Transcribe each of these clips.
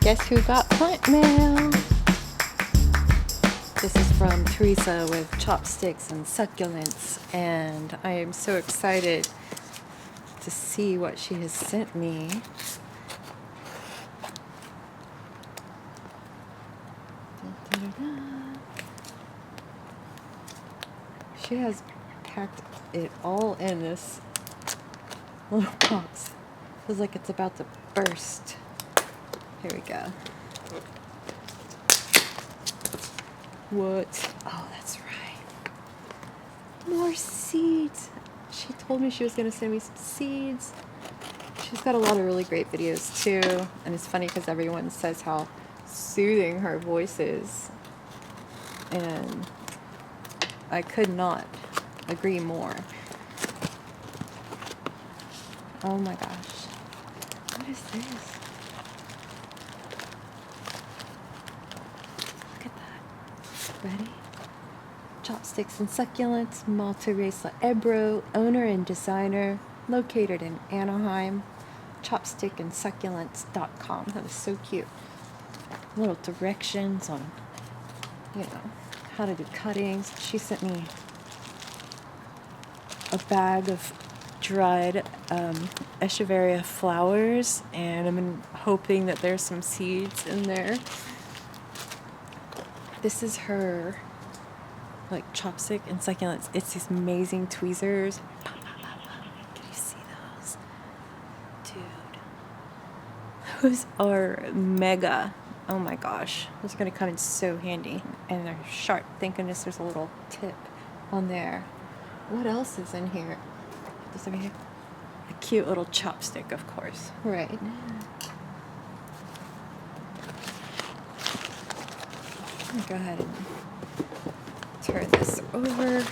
Guess who got plant mail? This is from Theresa with Chopsticks and Succulents, and I am so excited to see what she has sent me. She has packed it all in this little box. Feels like it's about to burst. Here we go. What? Oh, that's right. More seeds. She told me she was going to send me some seeds. She's got a lot of really great videos too. And it's funny because everyone says how soothing her voice is. And I could not agree more. Oh my gosh. What is this? Look at that. Ready? Chopsticks and Succulents, Theresa Ebro, owner and designer, located in Anaheim. Chopstickandsucculents.com. That was so cute. Little directions on, how to do cuttings. She sent me a bag of dried Echeveria flowers, and I'm hoping that there's some seeds in there. This is her chopstick and succulents. It's these amazing tweezers. Can you see those? Dude. Those are mega. Oh my gosh. Those are going to come in so handy. And they're sharp. Thank goodness there's a little tip on there. What else is in here? This over here? A cute little chopstick, of course. Right. Let me go ahead and turn this over.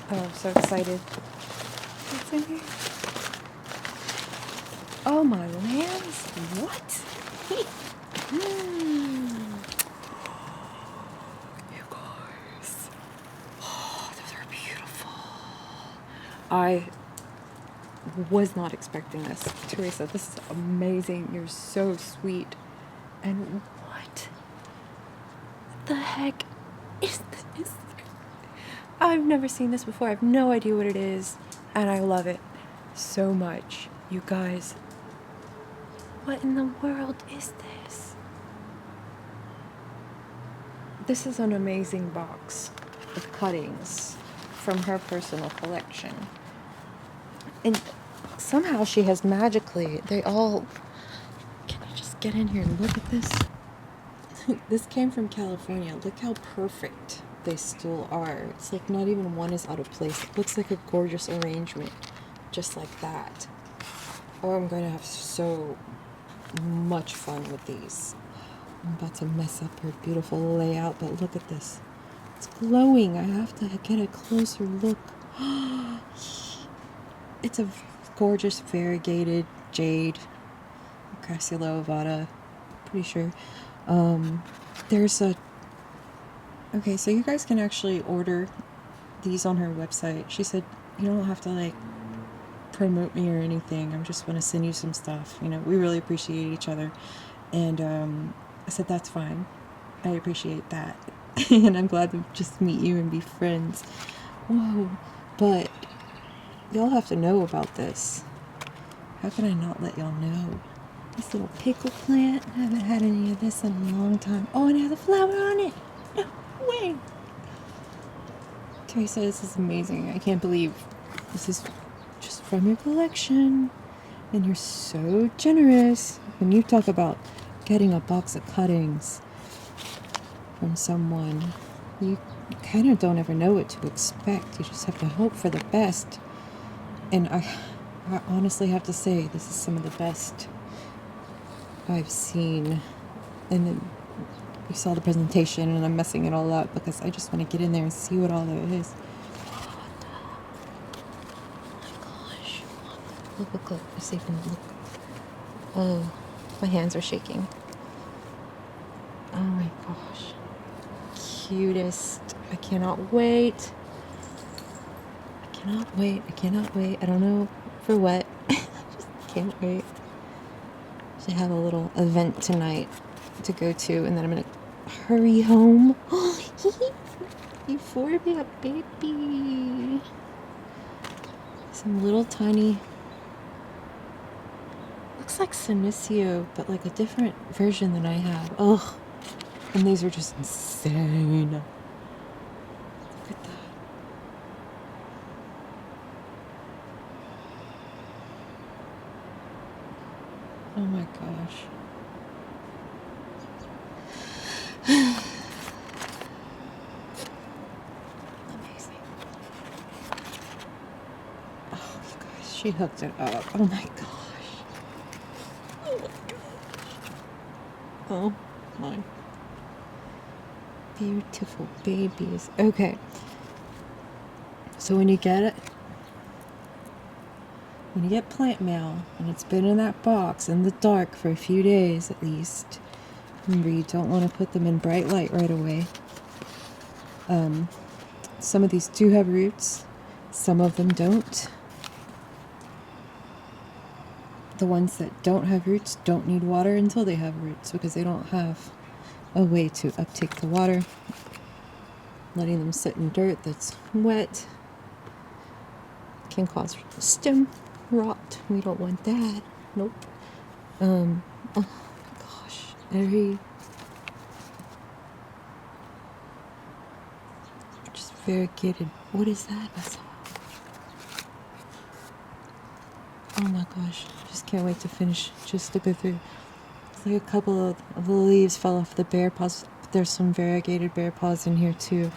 Oh, I'm so excited. What's in here? Oh, my lands. What? You guys. Oh, those are beautiful. I was not expecting this. Theresa, this is amazing. You're so sweet. And what the heck is this? I've never seen this before. I have no idea what it is. And I love it so much. You guys, what in the world is this? This is an amazing box of cuttings from her personal collection. And somehow she has magically, can you just get in here and look at this? This came from California. Look how perfect they still are. It's like not even one is out of place. It looks like a gorgeous arrangement, just like that. Oh, I'm going to have so much fun with these. I'm about to mess up her beautiful layout, but look at this. It's glowing. I have to get a closer look. It's a gorgeous variegated jade. Crassula ovata. Pretty sure. Okay, so you guys can actually order these on her website. She said you don't have to promote me or anything. I just want to send you some stuff. We really appreciate each other. And I said that's fine. I appreciate that. And I'm glad to just meet you and be friends. Whoa. But y'all have to know about this. How can I not let y'all know? This little pickle plant. I haven't had any of this in a long time. Oh, and it has a flower on it. No way. Theresa, this is amazing. I can't believe this is just from your collection. And you're so generous. When you talk about getting a box of cuttings from someone, you kind of don't ever know what to expect. You just have to hope for the best. And I honestly have to say, this is some of the best I've seen. And then you saw the presentation, and I'm messing it all up because I just want to get in there and see what all there is. Look. Let's see if I can look. Oh, my hands are shaking. Oh my gosh. Cutest. I cannot wait. I cannot wait. I don't know for what. I just Can't wait. So I have a little event tonight to go to, and then I'm gonna hurry home. Euphorbia, baby. Some little tiny, looks like Senecio, but like a different version than I have. Ugh. And these are just insane. Look at that. Oh my gosh. Amazing. Oh, you guys, she hooked it up. Oh my gosh. Oh my gosh. Oh my. Beautiful babies. Okay. So when you get plant mail and it's been in that box in the dark for a few days at least, remember you don't want to put them in bright light right away. Some of these do have roots, some of them don't. The ones that don't have roots don't need water until they have roots because they don't have a way to uptake the water. Letting them sit in dirt that's wet can cause stem rot. We don't want that. Nope. Oh my gosh. Just variegated. What is that? Oh my gosh. I just can't wait to finish. Just to go through. It's like a couple of the leaves fell off the bear paws. There's some variegated bear paws in here too.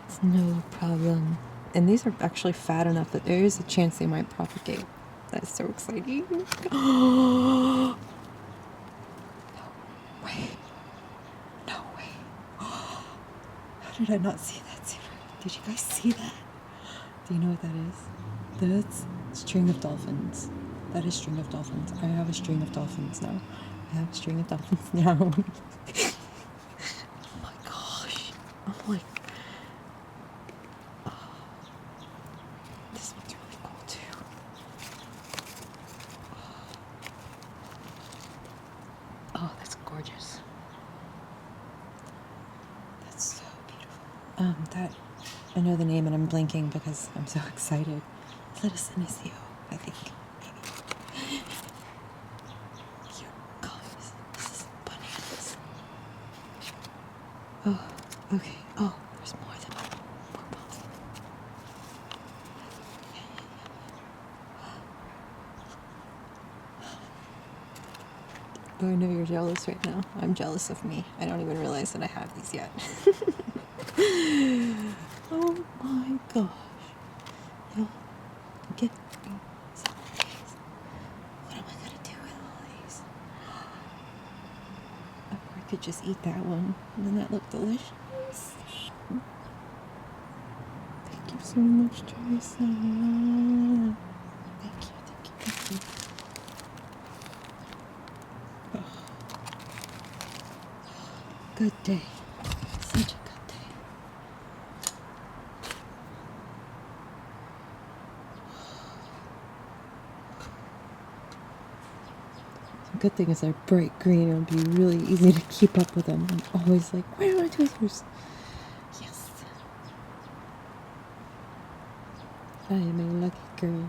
It's no problem. And these are actually fat enough that there is a chance they might propagate. That's so exciting. No way. No way. How did I not see that sooner? Did you guys see that? Do you know what that is? That's string of dolphins. That is string of dolphins. I have a string of dolphins now. I have a string of dolphins now. Oh my gosh. Oh my. Oh. This one's really cool too. Oh, that's gorgeous. That's so beautiful. That, I know the name and I'm blanking because I'm so excited. Is that a Senecio, I think. Oh, okay. Oh, there's more than more balls. Oh, I know you're jealous right now. I'm jealous of me. I don't even realize that I have these yet. Oh my gosh. Yo, get me some of these. What am I gonna do with all these? Or I could just eat that one. Doesn't that look delicious? Thank you so much, Theresa. Thank you. Oh. Good day. Such a good day. The good thing is they're bright green. It'll be really easy to keep up with them. I'm always like, where are my tweezers? Yes. I am a lucky girl.